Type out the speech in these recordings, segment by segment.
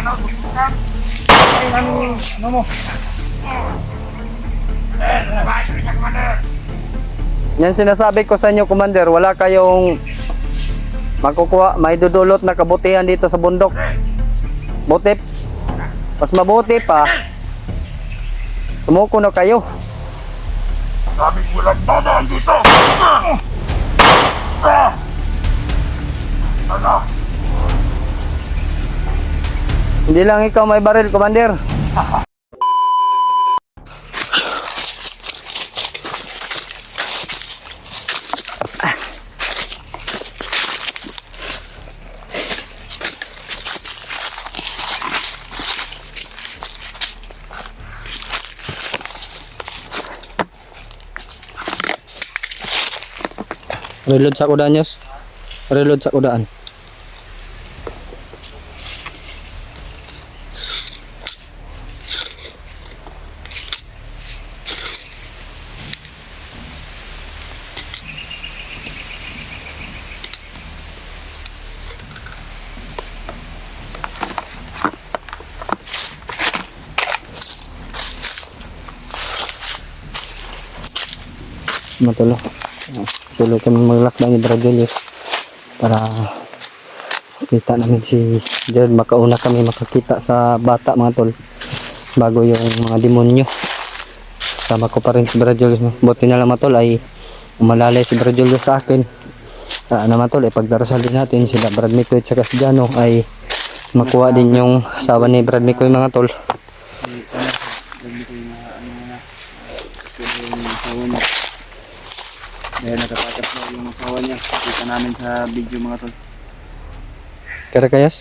Ay, ano mo? Yan sinasabi ko sa inyo, Commander, wala kayong makukuha, may dudulot na kabutihan dito sa bundok. Buti, mas mabuti pa, sumuko na kayo. Daming walang dadaan dito! Ano? Hindi lang ikaw may baril, Commander. Reload sa kudaan, Yos. Reload sa kudaan. Matulo. Tuloy kami maglakbay ni Brajulius para kita namin si Jared. Makauna kami makakita sa bata, mga tol, bago yung mga demonyo. Sama ko pa rin si Brajulius. Buti na lang, mga tol, ay umalalay si Brajulius sa akin. Mga tol, ay pagdarasalin natin sila Brad Mikoy at saka si Jano ay makuha din yung asawa ni Brad Mikoy, mga tol. Dahil nagkatakas na yung asawa niya. Kita namin sa video, mga tol. Kaya kayas?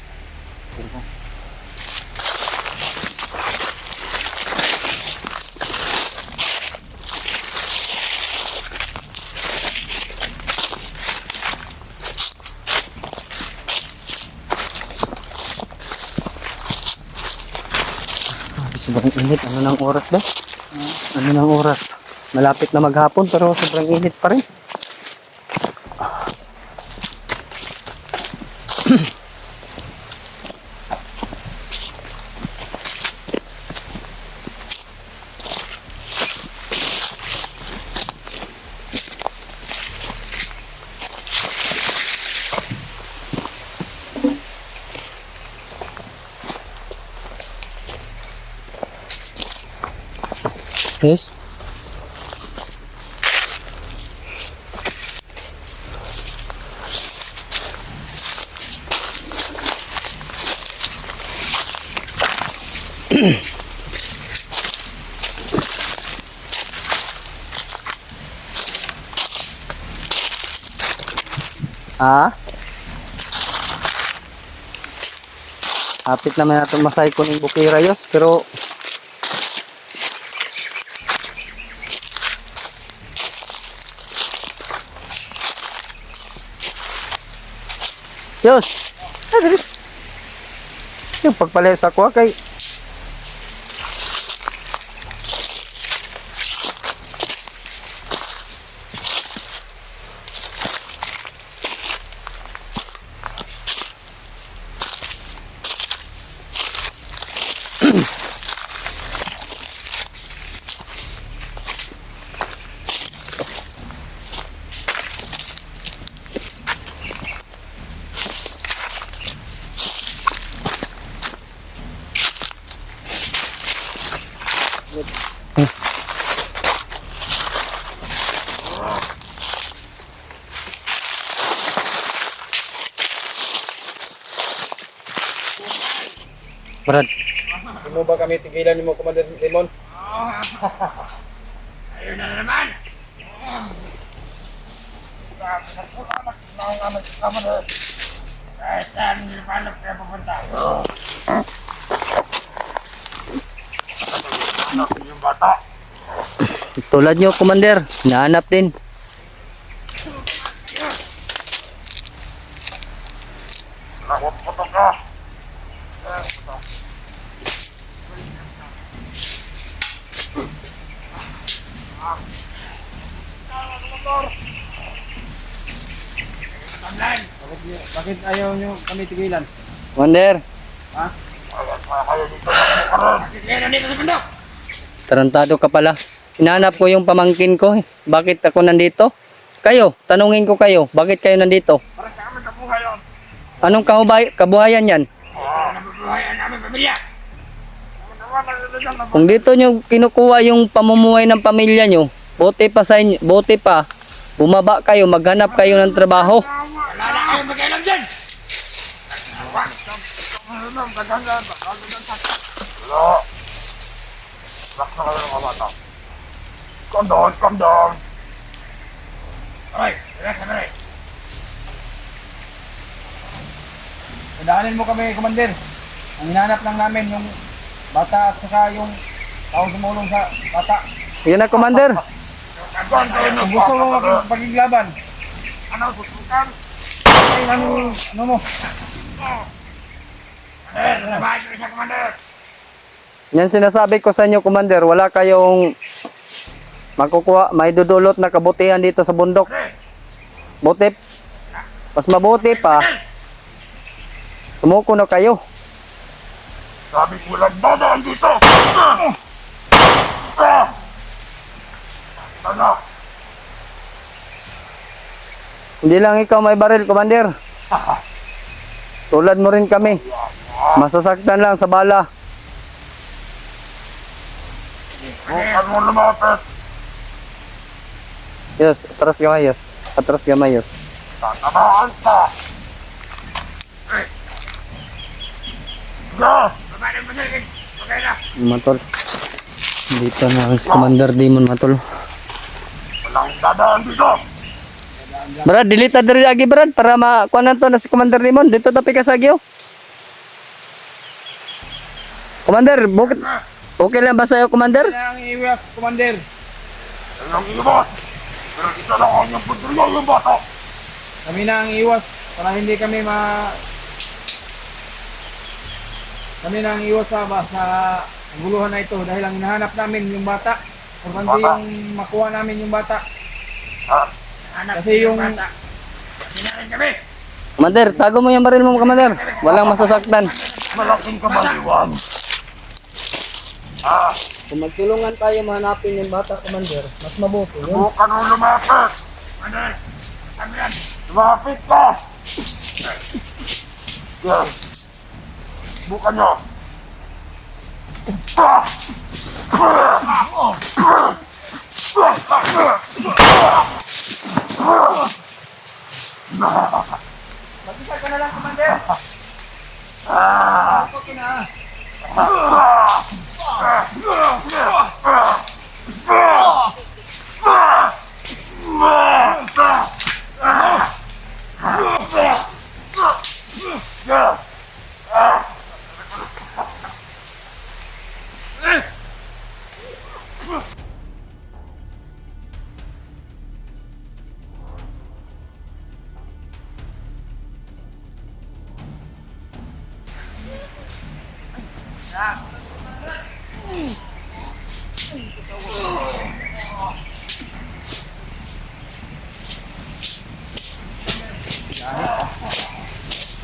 Sobrang init. Ano nang oras ba? Ano nang oras? Malapit na maghapon pero sobrang init pa rin. Yes. Hapit naman natin masay ko ng Bukirayos, pero Yos! Yung pagpalayo sa kuha kay Brad. Hindi mo ba kami tigilan mo, Commander Raymond? Ayun na naman! Kahit saan nilipanap kaya pupunta. Anak yung bata. Tulad nyo, Commander, nahanap din. Nakot ka. Bakit ayaw nyo kami tigilan? Commander, Ha? Kaya kayo dito na rin. Kaya nandito sa bundok. Tarantado ka pala. Hinahanap ko yung pamangkin ko. Bakit ako nandito? Kayo, tanungin ko kayo. Bakit kayo nandito? Para sa amin kabuhayan. Anong kabuhayan yan? Nabubuhayan namin pamilya. Kung dito nyo kinukuha yung pamumuhay ng pamilya nyo, buti pa sa inyo, buti pa, bumaba kayo, maghanap kayo ng trabaho. Wala na kayong magkailang dyan. Wala. Relax na kayo mga bata. Calm down. Okay, relax na rin. Daanin mo kami, Commander. Ang hinanap lang namin yung bata at saka yung tao sumulong sa bata. Yan na, Commander. Kung gusto mo pagiglaban, Ano, susukan? ay ano mo? Nabahan ko siya, Commander. Yan sinasabi ko sa inyo, Commander. Wala kayong makukuha, may dudulot na kabutihan dito sa bundok. Buti, mas mabuti pa, sumuko na kayo. Sabi ko lang dadaan dito. Ano? Hindi lang ikaw may baril, Commander. Tulad mo rin kami. Masasaktan lang sa bala. Bukan mo lumapit. Yes, atras gamay, yes. Atras gamay, yes. Tatamaan pa. Go! Babae mo sa akin. Okay na. Matol. Dito na si Commander Demon, Matol. Walang dadaan dito. Brad, dilita diri lagi, Brad, para makuha to na si Commander Demon. Dito tapi ka sa agyo. Commander, bukit. Okay lang ba sa'yo, Commander? Kailangan iwas, Commander. Walang iwas. Pero ito lang ang yung pundriya yung bata. Kami na ang iwas para hindi kami kami na ang iwas sa guluhan na ito dahil ang hinahanap namin yung bata. Importante yung makuha namin yung bata. Ha? Kasi yung Hinarin kami. Commander, tago mo yung baril mo, Commander. Walang masasaktan. Malaking kamaliwan. Ah, Kung magtulungan tayo mahanapin yung bata, Commander, mas mabuti yun. bukan mo lumapit. Commander, kami yan. Lumapit ka. Yes. Bukan nyo. Mag-isa ka na lang, Commander. Okay na.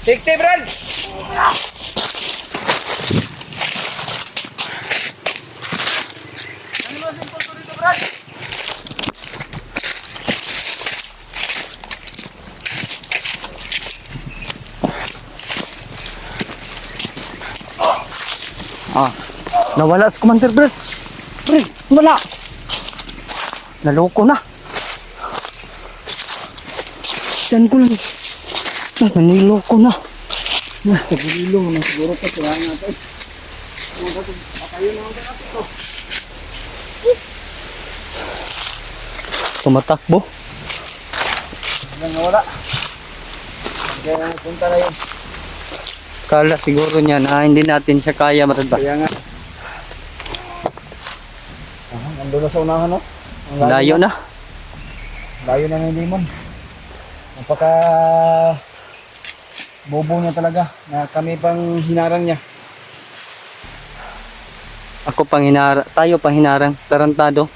Safety, Brad! Nawala si Commander, Brad. Brad, wala. Naloko na. Diyan ko lang. Naniloko na. Nagulilong na siguro pa kaya natin. Tumatakbo. Hanggang nawala. Kaya punta na yun. Kala siguro niya na hindi natin siya kaya, Brad. Kaya nga. Nandun na sa unahan, no? Ang Layo na. Layo na ng limon. Napaka bobo niya talaga na kami pang hinarang niya. Ako pang hinarang, tayo pang hinarang, tarantado.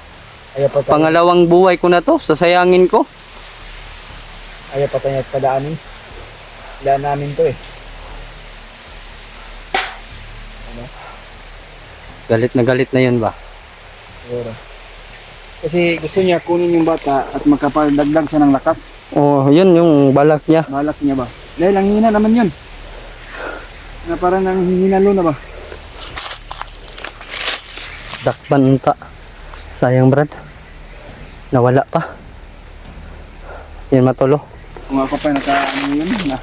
Ayaw pa tayo, Pangalawang buhay ko na to, sasayangin ko. ayaw pa tayo padaanin. Daan namin to eh. Galit na yun ba? Siguro. Kasi gusto niya kunin yung bata at magkapadagdag siya ng lakas. Oh, yun yung balak niya. Balak niya ba? Dahil ang hina naman yun. Na parang nanghihinalo na ba? Dakpan unta. Sayang Brad. Nawala pa. Yan matulo. Kung ako pa naka-ano yun na.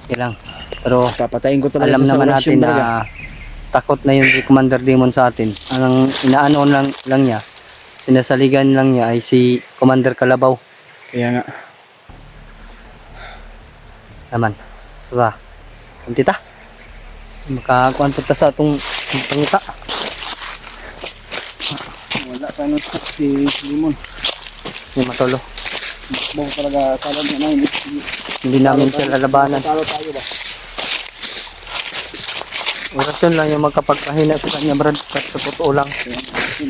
Ilang. Pero Papatayin ko talaga alam sa naman orasyon natin talaga. na takot na yun si Commander Demon sa atin. Ang inaano lang niya, sinasaligan lang niya ay si Commander Kalabaw. Kaya nga. Naman. Sa kunti ta. Makakuan pa ta sa atong pangita. Wala pa nun si Limon. Yung matulo. Bang talaga salad niya na. Hindi namin siya lalabanan. Talo tayo ba? Orasyon lang yung magkapagpahina sa kanya Brad. Kasi sa totoo lang. Kasi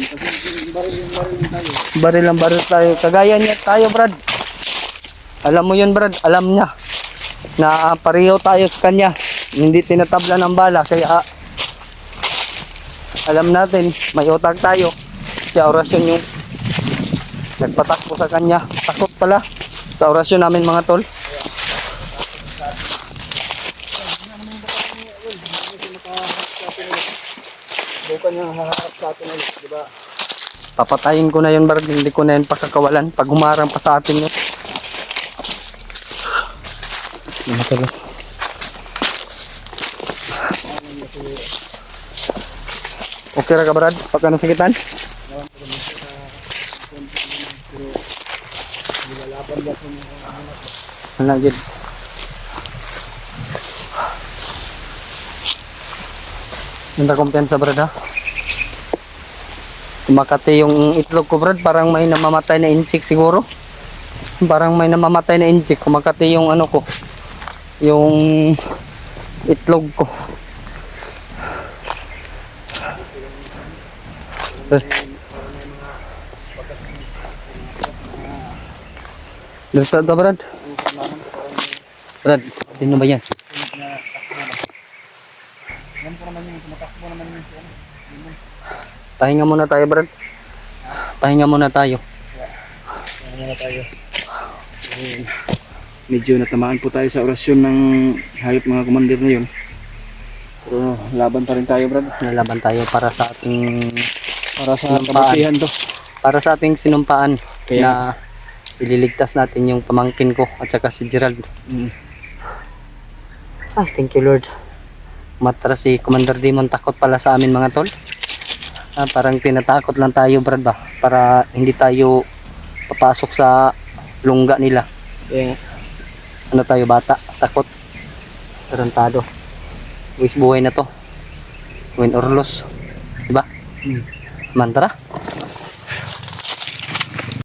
baril tayo. Baril tayo. Kagaya niya tayo Brad. Alam mo yun Brad. Alam niya. Na pareho tayo sa kanya. Hindi tinatabla ng bala. Kaya alam natin. May utak tayo. Kaya orasyon yung nagpatakbo sa kanya. Takot pala sa orasyon namin mga tol. Bukan niya haharap sa atin ulit, di ba? Papatayin ko na yun Brad. Hindi ko na yun pakakawalan. Pag humarang pa sa atin yun. Ano tol? Okay ra ka Brad? Pagka nasakitan? Wala gid. Hindi kumpiyansa Brad ha? Makati yung itlog ko Brad, parang may namamatay na inchik siguro. Parang may namamatay na inchik. Kumakati yung ano ko, yung itlog ko. Dito to Brad. Brad, sino ba yan? Yan po naman yung tumatakbo naman yung siya. Pahinga muna tayo Brad. Pahinga muna tayo. Ano tayo? Medyo natamaan po tayo sa orasyon ng hayop mga commander na yun. Pero laban pa rin tayo Brad. Nalaban tayo para sa ating Kabutihan to. para sa ating sinumpaan Kaya- na ililigtas natin yung pamangkin ko at saka si Gerald. Ay, thank you Lord. Matras si Commander Demon, takot pala sa amin mga tol. Parang tinatakot lang tayo Brad ba, para hindi tayo papasok sa lungga nila. Yeah. Ano tayo bata, takot, tarantado. Buhay na to, win or lose, diba? Mantra.